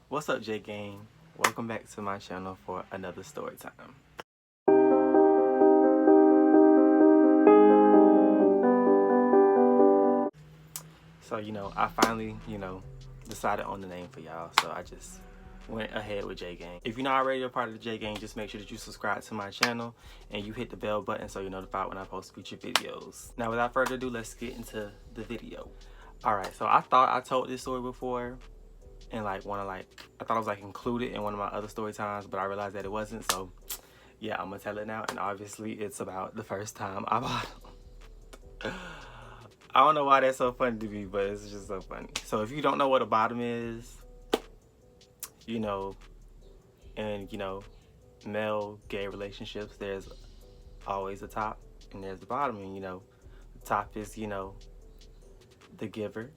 What's up, J Gang? Welcome back to my channel for another story time. So, I finally, decided on the name for y'all. So I just went ahead with J Gang. If you're not already a part of the J Gang, just make sure that you subscribe to my channel and you hit the bell button so you're notified when I post future videos. Now, without further ado, let's get into the video. Alright, so I thought I told this story before and I thought I was included in one of my other story times, but I realized that it wasn't. So yeah, I'm gonna tell it now, and obviously it's about the first time I bottomed. I don't know why that's so funny to me, but it's just so funny. So if you don't know what a bottom is, and male gay relationships, there's always a top and there's the bottom, and the top is the giver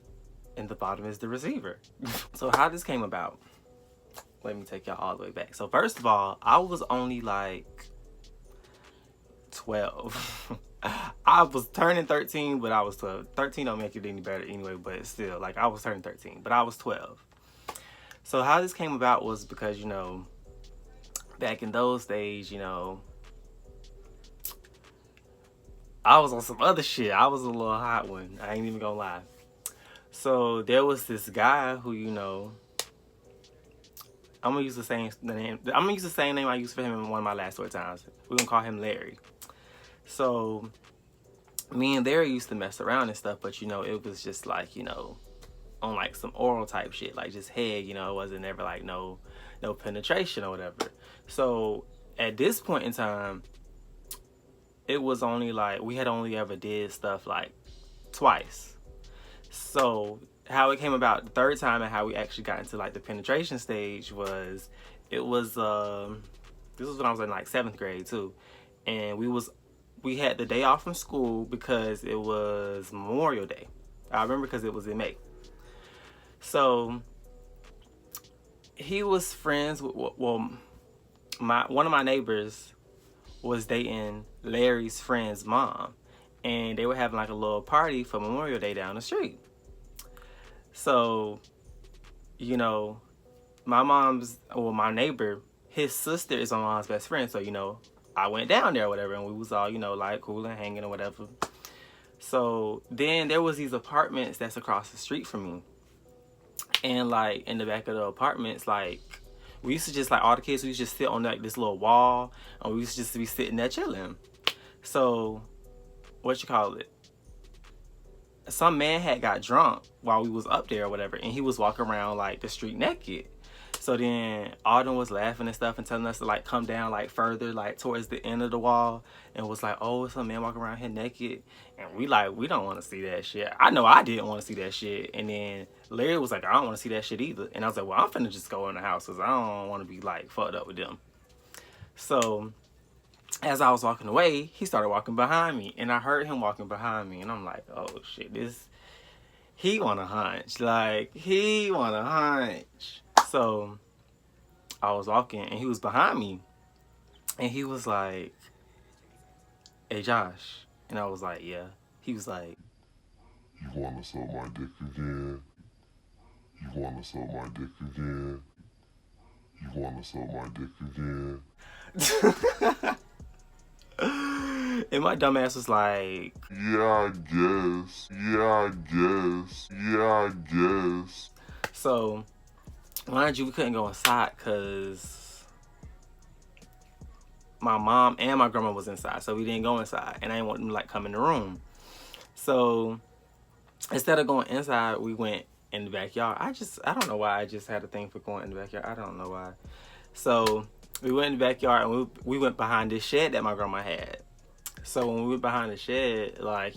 and the bottom is the receiver. So how this came about, let me take y'all all the way back. So first of all, I was only like 12. I was turning 13, but I was 12. 13 don't make it any better anyway, but still, I was turning 13, but I was 12. So how this came about was because, back in those days, I was on some other shit. I was a little hot one. I ain't even gonna lie. So there was this guy who, I'm gonna use the same name. I'm gonna use the same name I used for him in one of my last story times. We're gonna call him Larry. So me and Larry used to mess around and stuff, but it was just on some oral type shit, just head, it wasn't ever no penetration or whatever. So at this point in time, it was only we had only ever did stuff twice. So how it came about the third time and how we actually got into the penetration stage was, this was when I was in 7th grade too, and we had the day off from school because it was Memorial Day. I remember because it was in May. So he was friends with, one of my neighbors was dating Larry's friend's mom, and they were having a little party for Memorial Day down the street. So, my neighbor, his sister is my mom's best friend. So, I went down there or whatever, and we was all, cool and hanging or whatever. So then there was these apartments that's across the street from me. And in the back of the apartments, we used to just all the kids, we used to just sit on this little wall, and we used to just be sitting there chilling. So, some man had got drunk while we was up there or whatever, and he was walking around the street naked. So then Alden was laughing and stuff and telling us to come down further towards the end of the wall, and was oh, some man walking around here naked, and we don't want to see that shit. I know I didn't want to see that shit. And then Larry was I don't want to see that shit either. And I was well, I'm finna just go in the house because I don't want to be fucked up with them. So as I was walking away, he started walking behind me, and I heard him walking behind me, and I'm oh shit, he wanna hunch. He wanna hunch. So I was walking, and he was behind me, and he was hey, Josh. And I was yeah. He was you wanna suck my dick again? You wanna suck my dick again? You wanna suck my dick again? And my dumb ass was yeah, I guess. Yeah, I guess. Yeah, I guess. So, mind you, we couldn't go inside because my mom and my grandma was inside, so we didn't go inside, and I didn't want them to come in the room. So instead of going inside, we went in the backyard. I don't know why I just had a thing for going in the backyard. I don't know why. So we went in the backyard, and we went behind this shed that my grandma had. So when we went behind the shed, I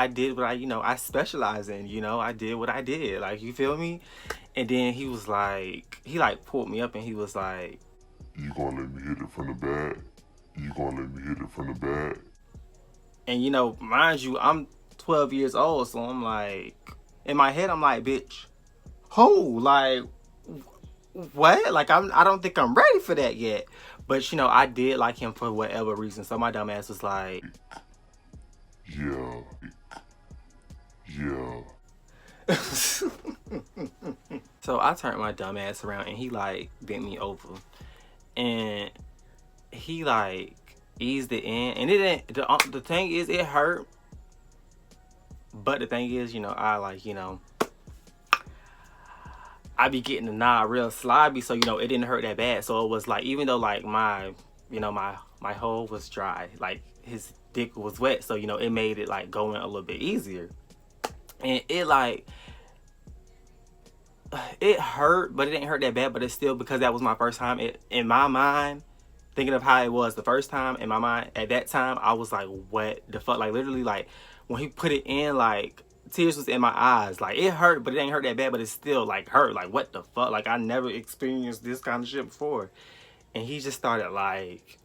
did what I specialize in, I did what I did, you feel me? And then he was he pulled me up, and he was you gonna let me hit it from the back? You gonna let me hit it from the back? And mind you, I'm 12 years old, so I'm in my head, I'm bitch, who, what? I don't think I'm ready for that yet. But I did like him for whatever reason. So my dumb ass was yeah. So I turned my dumb ass around and he like bent me over. And he like eased it in. And it didn't, the thing is, it hurt. But the thing is, you know, I like, you know, I be getting the knot real slobby, so you know it didn't hurt that bad. So it was like, even though like my, you know, my hole was dry, like his dick was wet, so you know it made it like go in a little bit easier. And it like, it hurt, but it didn't hurt that bad. But it's still, because that was my first time, it, in my mind, thinking of how it was the first time, in my mind at that time, I was like, what the fuck? Like literally, like when he put it in, like tears was in my eyes. Like it hurt, but it ain't hurt that bad, but it still like hurt. Like what the fuck? Like I never experienced this kind of shit before. And he just started like,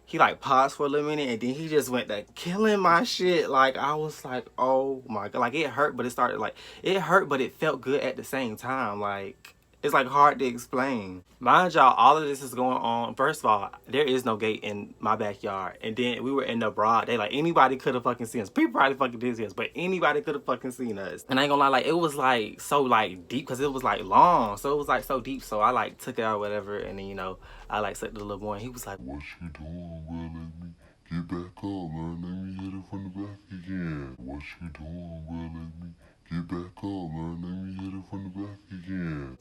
he like paused for a little minute and then he just went to killing my shit. Like I was like, oh my god. Like it hurt, but it started like, it hurt, but it felt good at the same time. Like it's like hard to explain. Mind y'all, all of this is going on. First of all, there is no gate in my backyard. And then we were in the broad day. Like anybody could have fucking seen us. People probably fucking did see us, but anybody could have fucking seen us. And I ain't gonna lie, like it was like so like deep, because it was like long. So it was like so deep. So I like took it out or whatever. And then, you know, I like said to the little boy and he was like, What you doing, bro? Let me get back up, man. Let me hit it from the back again. What you doing, bro? Let me get back up, man. Let me hit it from the back again.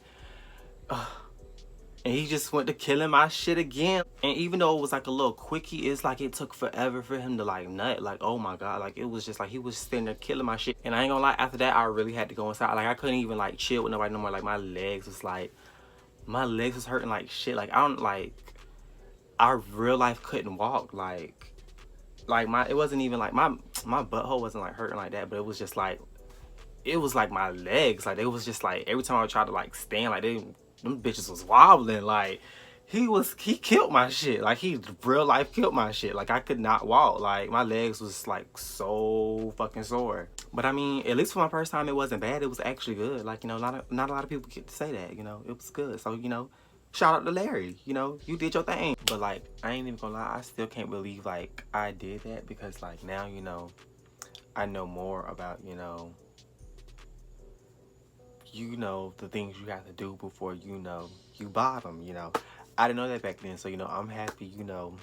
and he just went to killing my shit again. And even though it was like a little quickie, it's like it took forever for him to like nut. Like, oh my god, like it was just like he was sitting there killing my shit. And I ain't gonna lie, after that I really had to go inside. Like I couldn't even like chill with nobody no more. Like my legs was hurting like shit. Like I real life couldn't walk. Like it wasn't even like my butthole wasn't like hurting like that, but it was just like, it was like my legs, like it was just like every time I tried to like stand, like them bitches was wobbling. Like he killed my shit. Like he real life killed my shit. Like I could not walk. Like my legs was like so fucking sore. But I mean, at least for my first time, it wasn't bad. It was actually good. Like, you know, not a lot of people get to say that, you know. It was good. So, you know, shout out to Larry. You know, you did your thing. But like, I ain't even gonna lie, I still can't believe like I did that, because like now, you know, I know more about, you know, the things you have to do before, you know, you bottom, you know. I didn't know that back then. So, you know, I'm happy, you know,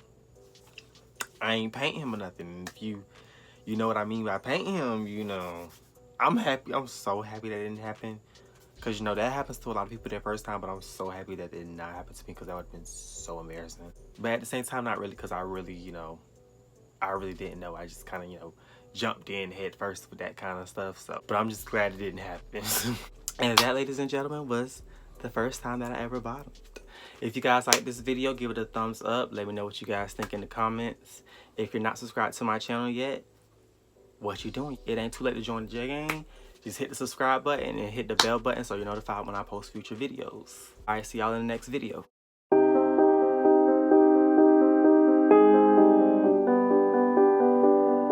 I ain't paint him or nothing. If you know what I mean by paint him, you know, I'm happy. I'm so happy that didn't happen. Because, you know, that happens to a lot of people their first time, but I'm so happy that did not happen to me, because that would have been so embarrassing. But at the same time, not really, because I really, you know, I really didn't know. I just kind of, you know, jumped in head first with that kind of stuff. So, but I'm just glad it didn't happen. And that, ladies and gentlemen, was the first time that I ever bottomed. If you guys like this video, give it a thumbs up. Let me know what you guys think in the comments. If you're not subscribed to my channel yet, what you doing? It ain't too late to join the J Gang. Just hit the subscribe button and hit the bell button so you're notified when I post future videos. Alright, see y'all in the next video.